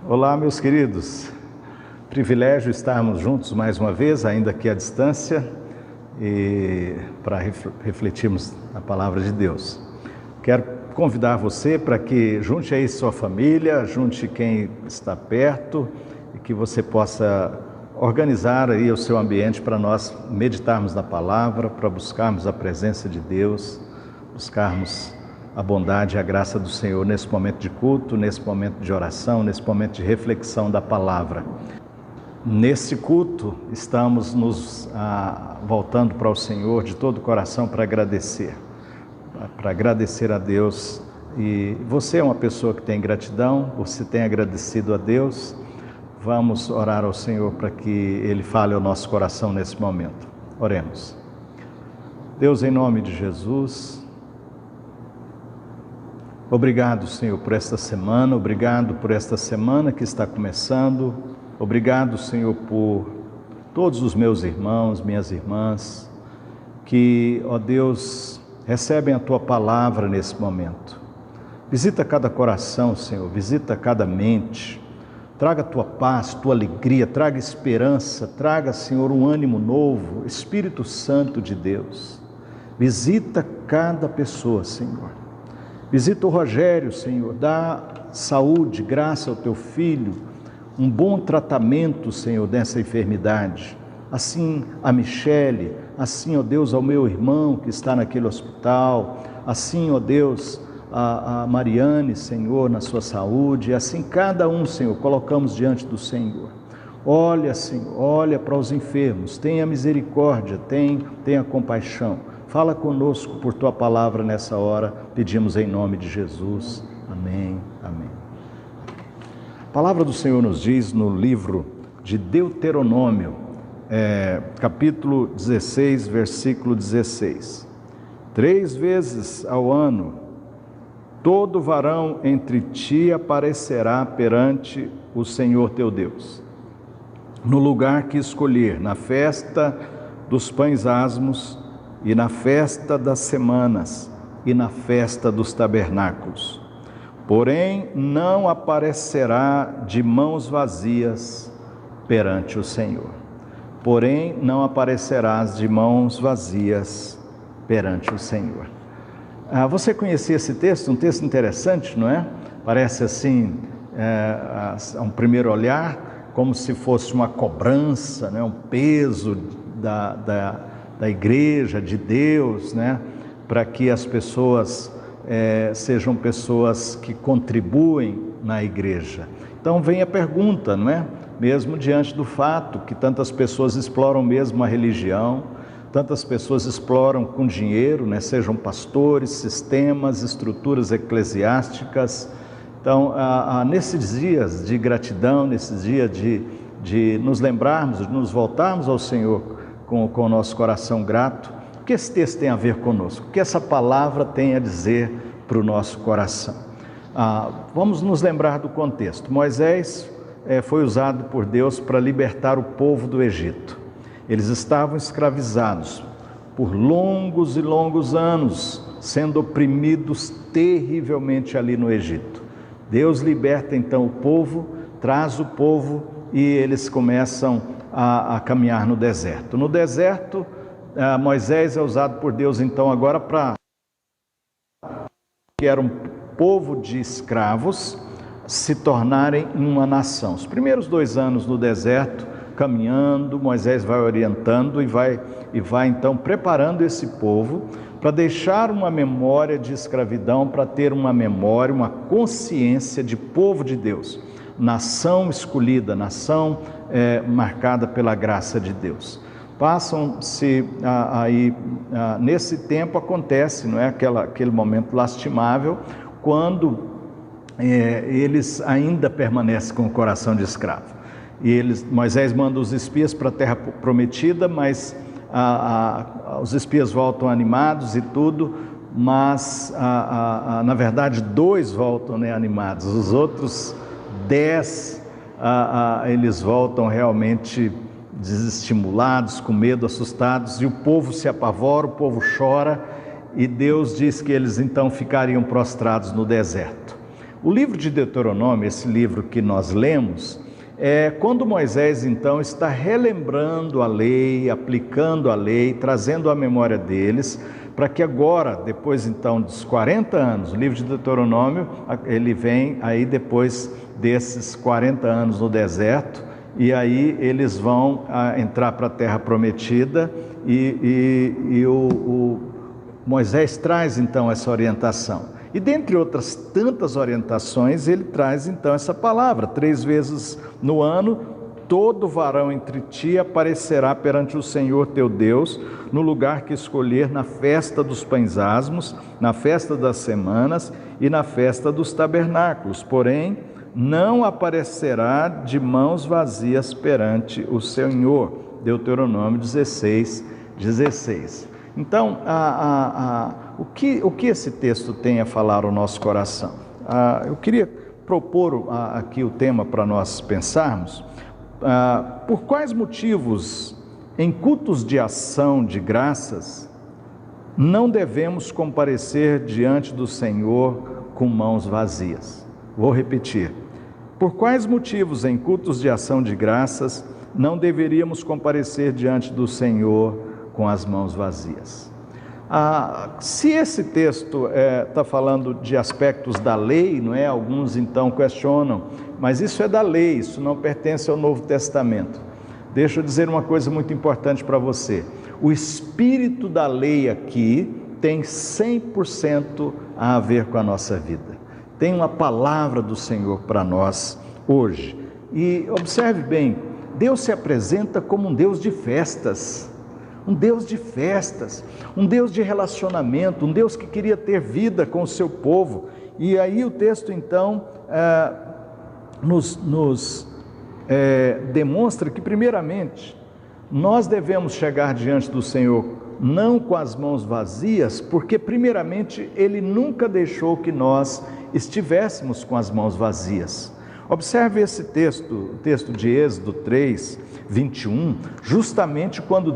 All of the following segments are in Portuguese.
Olá, meus queridos. Privilégio estarmos juntos mais uma vez, ainda que à distância, e para refletirmos a palavra de Deus. Quero convidar você para que junte aí sua família, junte quem está perto e que você possa organizar aí o seu ambiente para nós meditarmos na palavra, para buscarmos a presença de Deus, buscarmos a bondade e a graça do Senhor nesse momento de culto, nesse momento de oração, nesse momento de reflexão da palavra. Nesse culto, estamos nos voltando para o Senhor de todo o coração para agradecer a Deus. E você é uma pessoa que tem gratidão, você tem agradecido a Deus. Vamos orar ao Senhor para que Ele fale ao nosso coração nesse momento. Oremos. Deus, em nome de Jesus, obrigado, Senhor, por esta semana, obrigado por esta semana que está começando, obrigado, Senhor, por todos os meus irmãos, minhas irmãs, que, ó Deus, recebem a Tua palavra nesse momento. Visita cada coração, Senhor, visita cada mente, traga a Tua paz, Tua alegria, traga esperança, traga, Senhor, um ânimo novo, Espírito Santo de Deus. Visita cada pessoa, Senhor. Visita o Rogério, Senhor, dá saúde, graça ao Teu filho, um bom tratamento, Senhor, dessa enfermidade. Assim a Michele, assim, ó Deus, ao meu irmão que está naquele hospital, assim, ó Deus, a Mariane, Senhor, na sua saúde, assim cada um, Senhor, colocamos diante do Senhor. Olha, Senhor, olha para os enfermos, tenha misericórdia, tenha compaixão. Fala conosco por Tua palavra nessa hora, pedimos em nome de Jesus. Amém, amém. A palavra do Senhor nos diz no livro de Deuteronômio, capítulo 16, versículo 16. 3 vezes ao ano, todo varão entre ti aparecerá perante o Senhor teu Deus, no lugar que escolher, na festa dos pães asmos, e na festa das semanas, e na festa dos tabernáculos. Porém, não aparecerá de mãos vazias perante o Senhor. Porém, não aparecerás de mãos vazias perante o Senhor. Você conhecia esse texto? Um texto interessante, não é? Parece assim, a um primeiro olhar, como se fosse uma cobrança, né? Um peso da igreja, de Deus, né? Para que as pessoas sejam pessoas que contribuem na igreja. Então vem a pergunta, não é? Mesmo diante do fato que tantas pessoas exploram mesmo a religião, tantas pessoas exploram com dinheiro, né? Sejam pastores, sistemas, estruturas eclesiásticas. Então, nesses dias de gratidão, nesses dias de nos lembrarmos, de nos voltarmos ao Senhor com o nosso coração grato, o que esse texto tem a ver conosco? O que essa palavra tem a dizer para o nosso coração? Vamos nos lembrar do contexto. Moisés foi usado por Deus para libertar o povo do Egito. Eles estavam escravizados por longos e longos anos, sendo oprimidos terrivelmente ali no Egito. Deus liberta então o povo, traz o povo e eles começam a caminhar no deserto. No deserto, Moisés é usado por Deus então agora para que era um povo de escravos se tornarem uma nação. Os primeiros 2 anos no deserto, caminhando, Moisés vai orientando e vai então preparando esse povo para deixar uma memória de escravidão, para ter uma memória, uma consciência de povo de Deus, nação escolhida, nação marcada pela graça de Deus. Passam-se aí, nesse tempo acontece, não é, aquele momento lastimável, quando eles ainda permanecem com o coração de escravo. E Moisés manda os espias para a terra prometida, mas os espias voltam animados e tudo, mas na verdade 2 voltam, né, animados, os outros 10 eles voltam realmente desestimulados, com medo, assustados, e o povo se apavora, o povo chora, e Deus diz que eles então ficariam prostrados no deserto. O livro de Deuteronômio, esse livro que nós lemos, é quando Moisés então está relembrando a lei, aplicando a lei, trazendo à memória deles, para que agora, depois então dos 40 anos, o livro de Deuteronômio, ele vem aí depois desses 40 anos no deserto, e aí eles vão entrar para a terra prometida, e o Moisés traz então essa orientação. E dentre outras tantas orientações, ele traz então essa palavra: 3 vezes no ano, todo varão entre ti aparecerá perante o Senhor teu Deus, no lugar que escolher, na festa dos pães asmos, na festa das semanas e na festa dos tabernáculos. Porém, não aparecerá de mãos vazias perante o Senhor. Deuteronômio 16:16. Então, o que esse texto tem a falar ao nosso coração? Eu queria propor aqui o tema para nós pensarmos. Por quais motivos, em cultos de ação de graças, não devemos comparecer diante do Senhor com mãos vazias? Vou repetir. Por quais motivos, em cultos de ação de graças, não deveríamos comparecer diante do Senhor com as mãos vazias? Se esse texto está falando de aspectos da lei, não é? Alguns então questionam, mas isso é da lei, isso não pertence ao Novo Testamento. Deixa eu dizer uma coisa muito importante para você: o espírito da lei aqui tem 100% a ver com a nossa vida. Tem uma palavra do Senhor para nós hoje. E observe bem, Deus se apresenta como um Deus de festas. Um Deus de festas, um Deus de relacionamento, um Deus que queria ter vida com o seu povo. E aí o texto então nos demonstra que, primeiramente, nós devemos chegar diante do Senhor não com as mãos vazias, porque primeiramente Ele nunca deixou que nós estivéssemos com as mãos vazias. Observe esse texto, o texto de Êxodo 3:21, justamente quando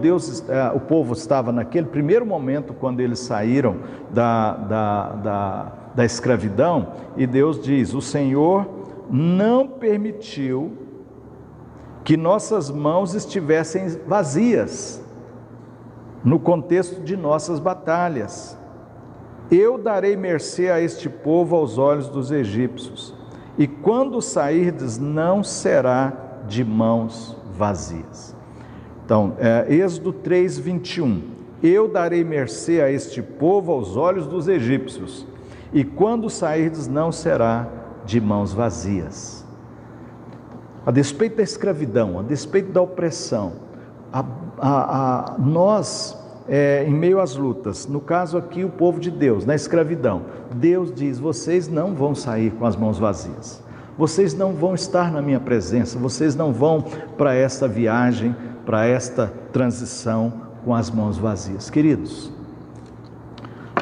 o povo estava naquele primeiro momento, quando eles saíram da escravidão, e Deus diz: o Senhor não permitiu que nossas mãos estivessem vazias, no contexto de nossas batalhas. Eu darei mercê a este povo aos olhos dos egípcios, e quando sairdes, não será de mãos vazias. Então, Êxodo 3:21, eu darei mercê a este povo aos olhos dos egípcios, e quando sairdes, não será de mãos vazias. A despeito da escravidão, a despeito da opressão, nós, em meio às lutas, no caso aqui o povo de Deus, na escravidão, Deus diz: vocês não vão sair com as mãos vazias, vocês não vão estar na minha presença, vocês não vão para esta viagem, para esta transição com as mãos vazias. Queridos,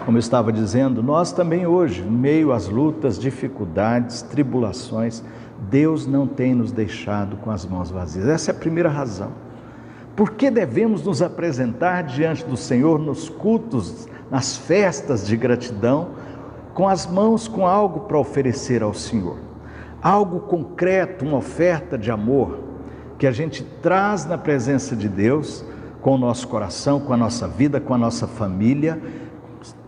como eu estava dizendo, nós também hoje, em meio às lutas, dificuldades, tribulações, Deus não tem nos deixado com as mãos vazias. Essa é a primeira razão. Por que devemos nos apresentar diante do Senhor nos cultos, nas festas de gratidão, com as mãos com algo para oferecer ao Senhor? Algo concreto, uma oferta de amor, que a gente traz na presença de Deus, com o nosso coração, com a nossa vida, com a nossa família,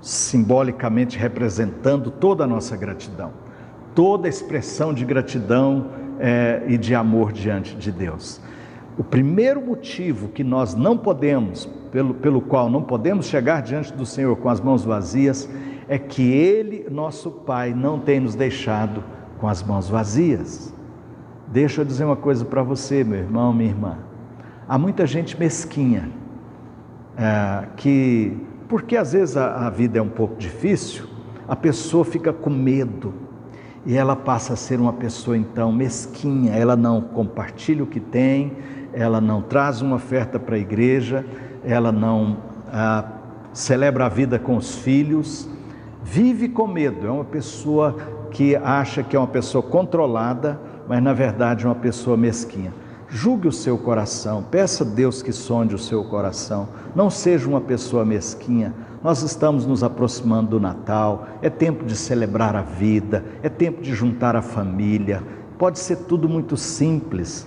simbolicamente representando toda a nossa gratidão, toda a expressão de gratidão e de amor diante de Deus. O primeiro motivo que nós não podemos, pelo qual não podemos chegar diante do Senhor com as mãos vazias, é que Ele, nosso Pai, não tem nos deixado com as mãos vazias. Deixa eu dizer uma coisa para você, meu irmão, minha irmã. Há muita gente mesquinha, porque às vezes a vida é um pouco difícil, a pessoa fica com medo, e ela passa a ser uma pessoa então mesquinha, ela não compartilha o que tem, ela não traz uma oferta para a igreja, ela não celebra a vida com os filhos, vive com medo. É uma pessoa que acha que é uma pessoa controlada, mas na verdade é uma pessoa mesquinha. julgue o seu coração, peça a Deus que sonde o seu coração, não seja uma pessoa mesquinha. Nós estamos nos aproximando do Natal, é tempo de celebrar a vida, é tempo de juntar a família, pode ser tudo muito simples,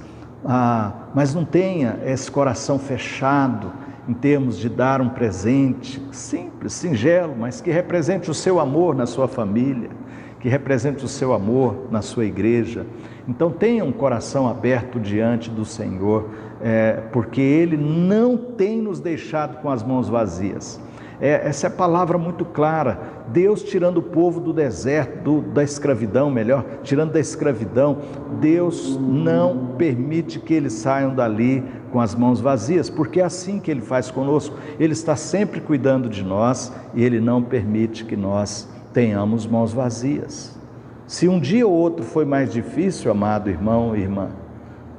mas não tenha esse coração fechado em termos de dar um presente simples, singelo, mas que represente o seu amor na sua família, que represente o seu amor na sua igreja. Então tenha um coração aberto diante do Senhor, porque Ele não tem nos deixado com as mãos vazias. Essa é a palavra muito clara. Deus tirando o povo do deserto, da escravidão, tirando da escravidão, Deus não permite que eles saiam dali com as mãos vazias, porque é assim que Ele faz conosco. Ele está sempre cuidando de nós e Ele não permite que nós tenhamos mãos vazias. Se um dia ou outro foi mais difícil, amado irmão e irmã,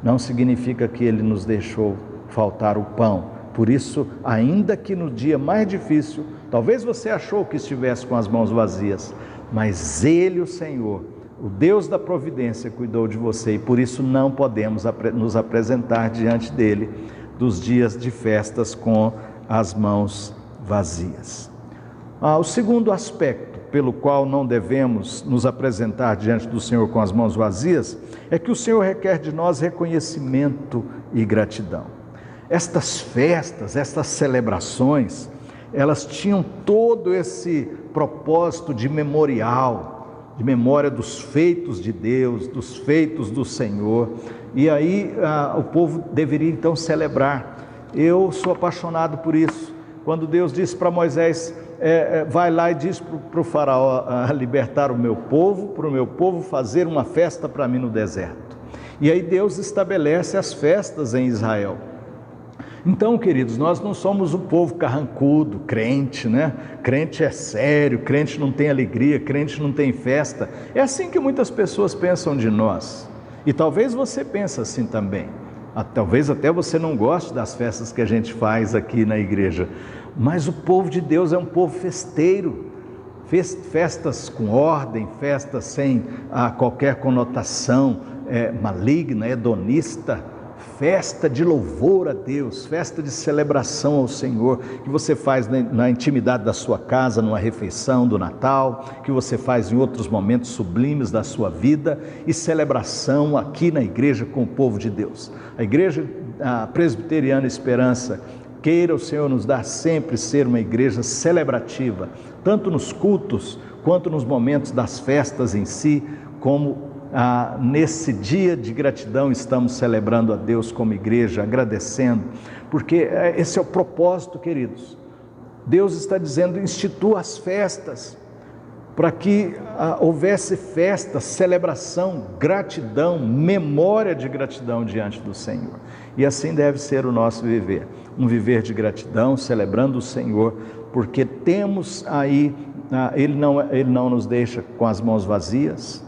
não significa que Ele nos deixou faltar o pão. Por isso, ainda que no dia mais difícil, talvez você achou que estivesse com as mãos vazias, mas Ele, o Senhor, o Deus da providência, cuidou de você, e por isso não podemos nos apresentar diante dEle dos dias de festas com as mãos vazias. O segundo aspecto pelo qual não devemos nos apresentar diante do Senhor com as mãos vazias, é que o Senhor requer de nós reconhecimento e gratidão. Estas festas, estas celebrações, elas tinham todo esse propósito de memorial, de memória dos feitos de Deus, dos feitos do Senhor, e aí o povo deveria então celebrar. Eu sou apaixonado por isso. Quando Deus disse para Moisés, vai lá e diz para o faraó libertar o meu povo, para o meu povo fazer uma festa para mim no deserto. E aí Deus estabelece as festas em Israel. Então, queridos, nós não somos um povo carrancudo, crente, né? Crente é sério, crente não tem alegria, crente não tem festa. É assim que muitas pessoas pensam de nós. E talvez você pense assim também. Talvez até você não goste das festas que a gente faz aqui na igreja. Mas o povo de Deus é um povo festeiro. Festas com ordem, festas sem qualquer conotação maligna, hedonista. Festa de louvor a Deus, festa de celebração ao Senhor, que você faz na intimidade da sua casa, numa refeição do Natal, que você faz em outros momentos sublimes da sua vida, e celebração aqui na igreja com o povo de Deus. A igreja presbiteriana Esperança, queira o Senhor nos dar sempre ser uma igreja celebrativa, tanto nos cultos, quanto nos momentos das festas em si, como nesse dia de gratidão estamos celebrando a Deus como igreja, agradecendo, porque esse é o propósito, queridos. Deus está dizendo, institua as festas, para que houvesse festa, celebração, gratidão, memória de gratidão diante do Senhor. E assim deve ser o nosso viver, um viver de gratidão, celebrando o Senhor, porque temos aí, Ele não nos deixa com as mãos vazias,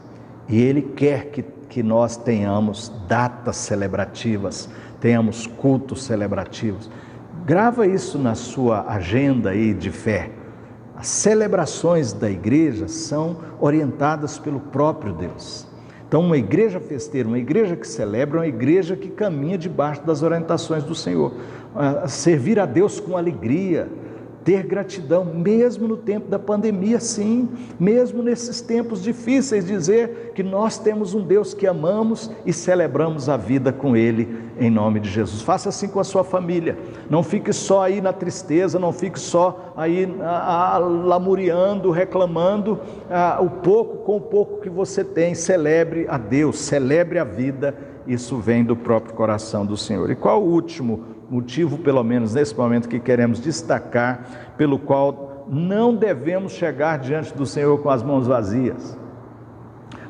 e Ele quer que nós tenhamos datas celebrativas, tenhamos cultos celebrativos. Grava isso na sua agenda aí de fé. As celebrações da igreja são orientadas pelo próprio Deus. Então, uma igreja festeira, uma igreja que celebra, uma igreja que caminha debaixo das orientações do Senhor. Servir a Deus com alegria, ter gratidão, mesmo no tempo da pandemia, sim, mesmo nesses tempos difíceis, dizer que nós temos um Deus que amamos e celebramos a vida com Ele, em nome de Jesus. Faça assim com a sua família, não fique só aí na tristeza, não fique só aí lamuriando, reclamando com o pouco que você tem. Celebre a Deus, celebre a vida, isso vem do próprio coração do Senhor. E qual o último motivo, pelo menos nesse momento, que queremos destacar, pelo qual não devemos chegar diante do Senhor com as mãos vazias?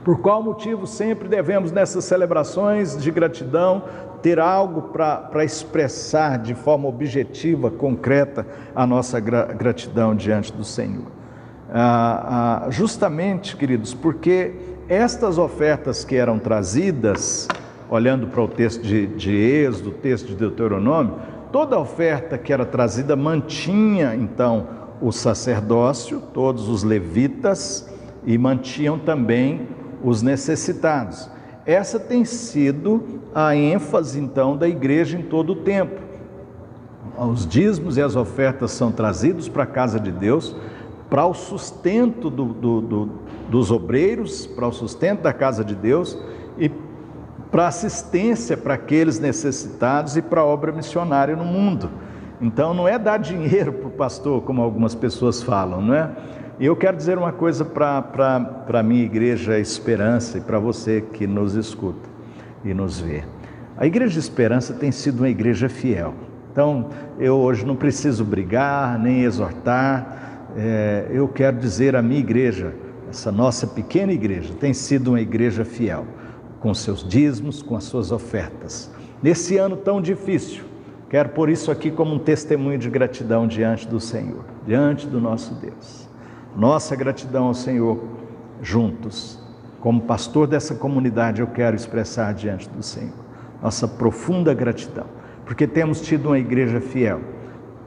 Por qual motivo sempre devemos, nessas celebrações de gratidão, ter algo para expressar de forma objetiva, concreta, a nossa gratidão diante do Senhor? Justamente, queridos, porque estas ofertas que eram trazidas, olhando para o texto de Êxodo, o texto de Deuteronômio, toda a oferta que era trazida mantinha então o sacerdócio, todos os levitas, e mantinham também os necessitados. essa tem sido a ênfase, então, da igreja em todo o tempo. Os dízimos e as ofertas são trazidos para a casa de Deus, para o sustento dos obreiros, para o sustento da casa de Deus e para assistência para aqueles necessitados e para a obra missionária no mundo. Então não é dar dinheiro para o pastor, como algumas pessoas falam, não é? E eu quero dizer uma coisa para a minha igreja Esperança e para você que nos escuta e nos vê. A igreja Esperança tem sido uma igreja fiel. Então eu hoje não preciso brigar, nem exortar, eu quero dizer a minha igreja, essa nossa pequena igreja, tem sido uma igreja fiel, com seus dízimos, com as suas ofertas. Nesse ano tão difícil, quero pôr isso aqui como um testemunho de gratidão diante do Senhor, diante do nosso Deus. Nossa gratidão ao Senhor, juntos, como pastor dessa comunidade, eu quero expressar diante do Senhor, nossa profunda gratidão, porque temos tido uma igreja fiel,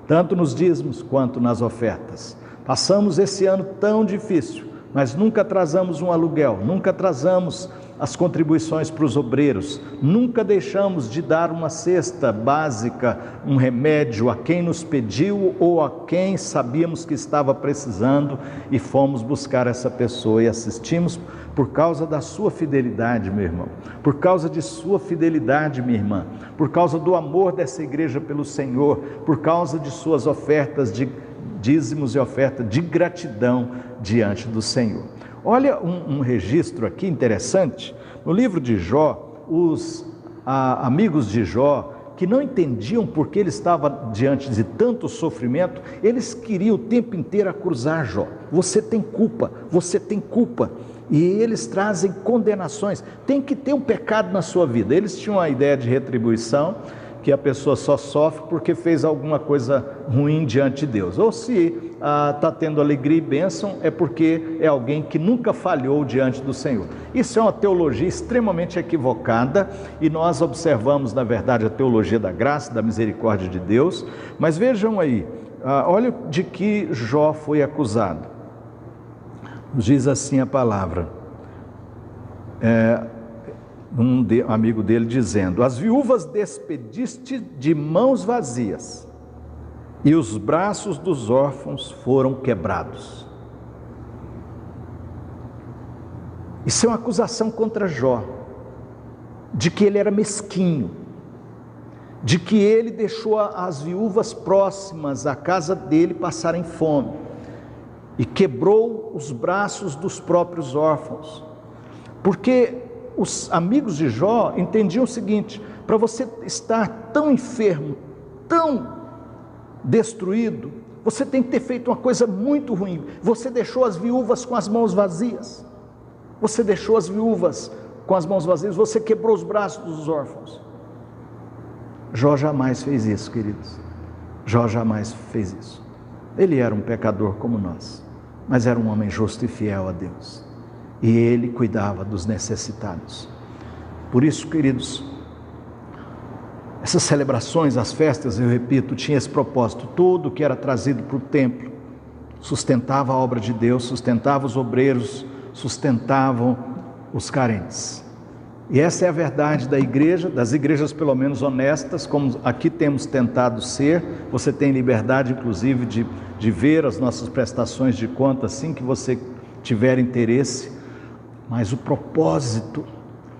tanto nos dízimos quanto nas ofertas. Passamos esse ano tão difícil, mas nunca atrasamos um aluguel, nunca atrasamos as contribuições para os obreiros, nunca deixamos de dar uma cesta básica, um remédio a quem nos pediu ou a quem sabíamos que estava precisando e fomos buscar essa pessoa e assistimos por causa da sua fidelidade, meu irmão, por causa de sua fidelidade, minha irmã, por causa do amor dessa igreja pelo Senhor, por causa de suas ofertas de dízimos e oferta de gratidão diante do Senhor. Olha um registro aqui interessante, no livro de Jó, os amigos de Jó, que não entendiam porque ele estava diante de tanto sofrimento, eles queriam o tempo inteiro acusar Jó. Você tem culpa, você tem culpa. E eles trazem condenações, tem que ter um pecado na sua vida. Eles tinham a ideia de retribuição, que a pessoa só sofre porque fez alguma coisa ruim diante de Deus, ou se está tendo alegria e bênção, é porque é alguém que nunca falhou diante do Senhor. Isso é uma teologia extremamente equivocada, e nós observamos, na verdade, a teologia da graça, da misericórdia de Deus. Mas vejam aí, olha de que Jó foi acusado. Diz assim a palavra, um amigo dele dizendo: as viúvas despediste de mãos vazias, e os braços dos órfãos foram quebrados. Isso é uma acusação contra Jó, de que ele era mesquinho, de que ele deixou as viúvas próximas à casa dele passarem fome, e quebrou os braços dos próprios órfãos, porque os amigos de Jó entendiam o seguinte: para você estar tão enfermo, tão destruído, você tem que ter feito uma coisa muito ruim. Você deixou as viúvas com as mãos vazias, você deixou as viúvas com as mãos vazias, você quebrou os braços dos órfãos. Jó jamais fez isso, queridos. Jó jamais fez isso. Ele era um pecador como nós, mas era um homem justo e fiel a Deus, e ele cuidava dos necessitados. Por isso, queridos, essas celebrações, as festas, eu repito, tinha esse propósito. Tudo que era trazido para o templo sustentava a obra de Deus, sustentava os obreiros, sustentavam os carentes. E essa é a verdade da igreja, das igrejas pelo menos honestas, como aqui temos tentado ser. Você tem liberdade, inclusive, de ver as nossas prestações de conta assim que você tiver interesse. Mas o propósito: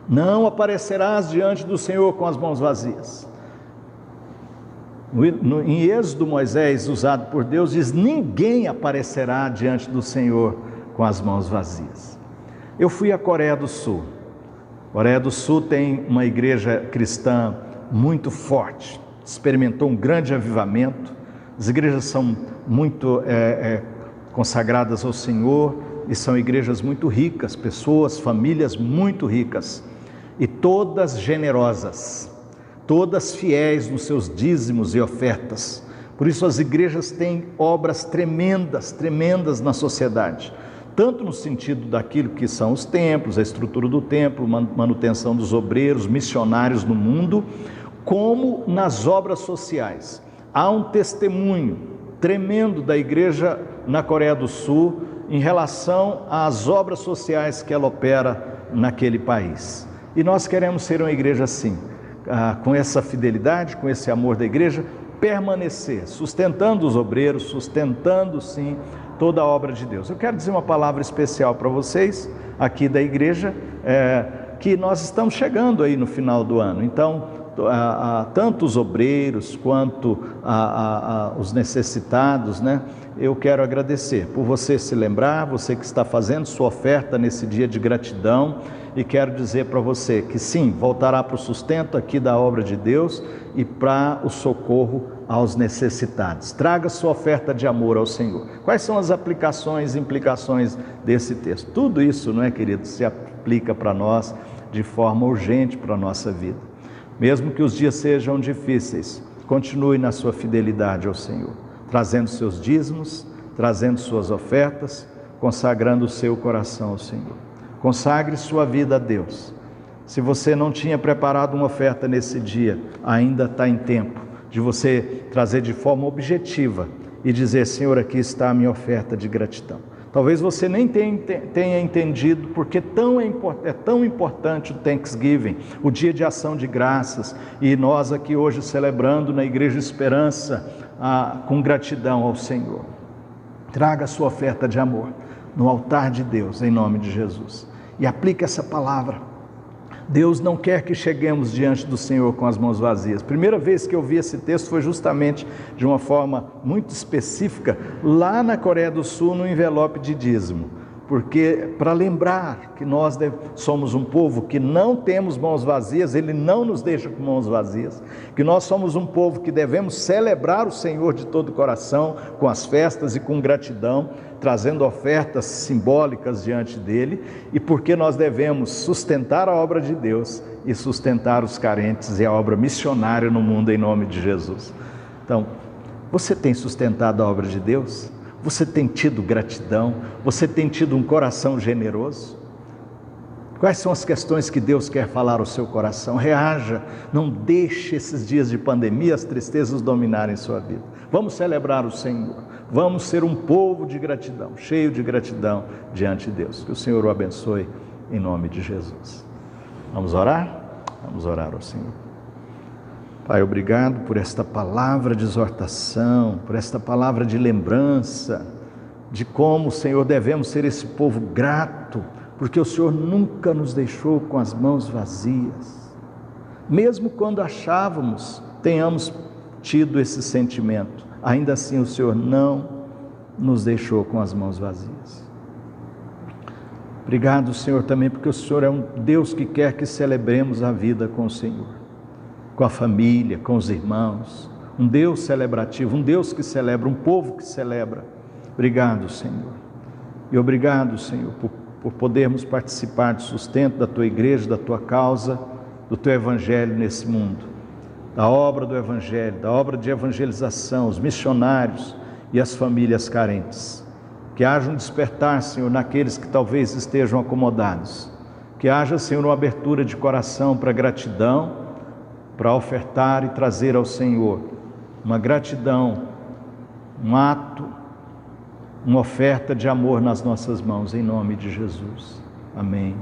não aparecerás diante do Senhor com as mãos vazias. Em Êxodo, Moisés, usado por Deus, diz: ninguém aparecerá diante do Senhor com as mãos vazias. Eu fui à Coreia do Sul. A Coreia do Sul tem uma igreja cristã muito forte, experimentou um grande avivamento. As igrejas são muito consagradas ao Senhor, e são igrejas muito ricas, pessoas, famílias muito ricas, e todas generosas, todas fiéis nos seus dízimos e ofertas. Por isso as igrejas têm obras tremendas, tremendas na sociedade, tanto no sentido daquilo que são os templos, a estrutura do templo, manutenção dos obreiros, missionários no mundo, como nas obras sociais. Há um testemunho tremendo da igreja na Coreia do Sul em relação às obras sociais que ela opera naquele país. E nós queremos ser uma igreja assim, com essa fidelidade, com esse amor da igreja, permanecer, sustentando os obreiros, sustentando sim toda a obra de Deus. Eu quero dizer uma palavra especial para vocês aqui da igreja, que nós estamos chegando aí no final do ano. Então, tanto os obreiros quanto os necessitados, né? Eu quero agradecer por você se lembrar, você que está fazendo sua oferta nesse dia de gratidão, e quero dizer para você que sim, voltará para o sustento aqui da obra de Deus e para o socorro aos necessitados. Traga sua oferta de amor ao Senhor. Quais são as aplicações e implicações desse texto? Tudo isso, não é, querido, se aplica para nós de forma urgente para a nossa vida. Mesmo que os dias sejam difíceis, continue na sua fidelidade ao Senhor, trazendo seus dízimos, trazendo suas ofertas, consagrando o seu coração ao Senhor. Consagre sua vida a Deus. Se você não tinha preparado uma oferta nesse dia, ainda está em tempo de você trazer de forma objetiva e dizer: Senhor, aqui está a minha oferta de gratidão. Talvez você nem tenha entendido porque é tão importante o Thanksgiving, o dia de ação de graças, e nós aqui hoje celebrando na Igreja Esperança com gratidão ao Senhor. Traga a sua oferta de amor no altar de Deus, em nome de Jesus, e aplique essa palavra. Deus não quer que cheguemos diante do Senhor com as mãos vazias. Primeira vez que eu vi esse texto foi justamente de uma forma muito específica, lá na Coreia do Sul, no envelope de dízimo. Porque, para lembrar que nós somos um povo que não temos mãos vazias, Ele não nos deixa com mãos vazias, que nós somos um povo que devemos celebrar o Senhor de todo o coração, com as festas e com gratidão, trazendo ofertas simbólicas diante dEle, e porque nós devemos sustentar a obra de Deus e sustentar os carentes e a obra missionária no mundo, em nome de Jesus. Então, você tem sustentado a obra de Deus? Você tem tido gratidão? Você tem tido um coração generoso? Quais são as questões que Deus quer falar ao seu coração? Reaja, não deixe esses dias de pandemia, as tristezas dominarem sua vida. Vamos celebrar o Senhor, vamos ser um povo de gratidão, cheio de gratidão diante de Deus. Que o Senhor o abençoe em nome de Jesus. Vamos orar? Vamos orar ao Senhor. Pai, obrigado por esta palavra de exortação, por esta palavra de lembrança, de como, Senhor, devemos ser esse povo grato, porque o Senhor nunca nos deixou com as mãos vazias. Mesmo quando achávamos, tenhamos tido esse sentimento, ainda assim o Senhor não nos deixou com as mãos vazias. Obrigado, Senhor, também porque o Senhor é um Deus que quer que celebremos a vida com o Senhor, com a família, com os irmãos, um Deus celebrativo, um Deus que celebra, um povo que celebra. Obrigado, Senhor, e obrigado, Senhor, por podermos participar do sustento da Tua igreja, da Tua causa, do Teu Evangelho nesse mundo, da obra do Evangelho, da obra de evangelização, os missionários e as famílias carentes. Que haja um despertar, Senhor, naqueles que talvez estejam acomodados, que haja, Senhor, uma abertura de coração para gratidão, para ofertar e trazer ao Senhor uma gratidão, um ato, uma oferta de amor nas nossas mãos, em nome de Jesus. Amém.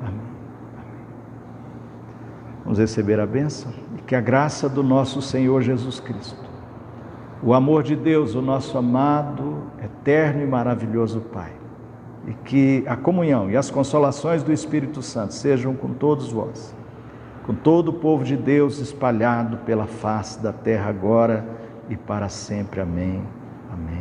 Amém. Amém. Vamos receber a bênção e que a graça do nosso Senhor Jesus Cristo, o amor de Deus, o nosso amado, eterno e maravilhoso Pai, e que a comunhão e as consolações do Espírito Santo sejam com todos vós, com todo o povo de Deus espalhado pela face da terra agora e para sempre. Amém. Amém.